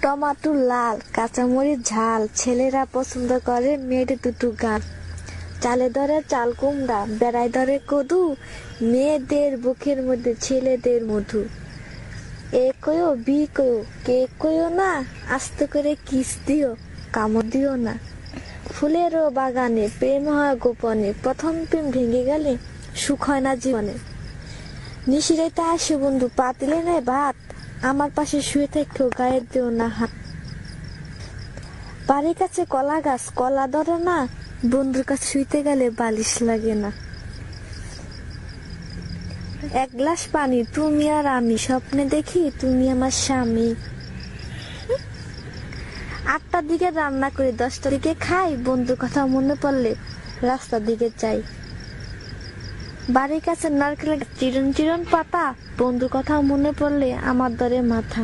Tomato লাল, কাঁচামরিচ ঝাল, ছেলেরা পছন্দ করে মেয়েদের দুটো গাল। চালে ধরে চাল কুমড়া, বেড়ায় ধরে কদু, মেয়েদের বুকের মধ্যে ছেলেদের মধু। এ কয়ো বি কয়ো, কে কয়ো না, আস্তে করে কিস দিও, কামড় দিও না। ফুলেরও বাগানে প্রেম হয় গোপনে, প্রথম প্রেম ভেঙে গেলে সুখ হয় না জীবনে। নিশিরাইতে আসে বন্ধু, পাতিলে নেয় ভাত, আমার পাশে শুয়ে থাকতেও গায়ের দিও না হাত। বাড়ির কাছে কলা গাছ, কলা ধরে না, বন্ধুর কাছে শুইতে গেলে বালিশ লাগে না। এক গ্লাস পানি তুমি আর আমি, স্বপ্নে দেখি তুমি আমার স্বামী। 8টার দিকে রান্না করি, 10টার দিকে খাই, বন্ধুর কথা মনে পড়লে রাস্তার দিকে যাই। বাড়ির কাছে নারকেলের চিরন চিরন পাতা, বন্ধুর কথা মনে পড়লে আমার ধরে মাথা।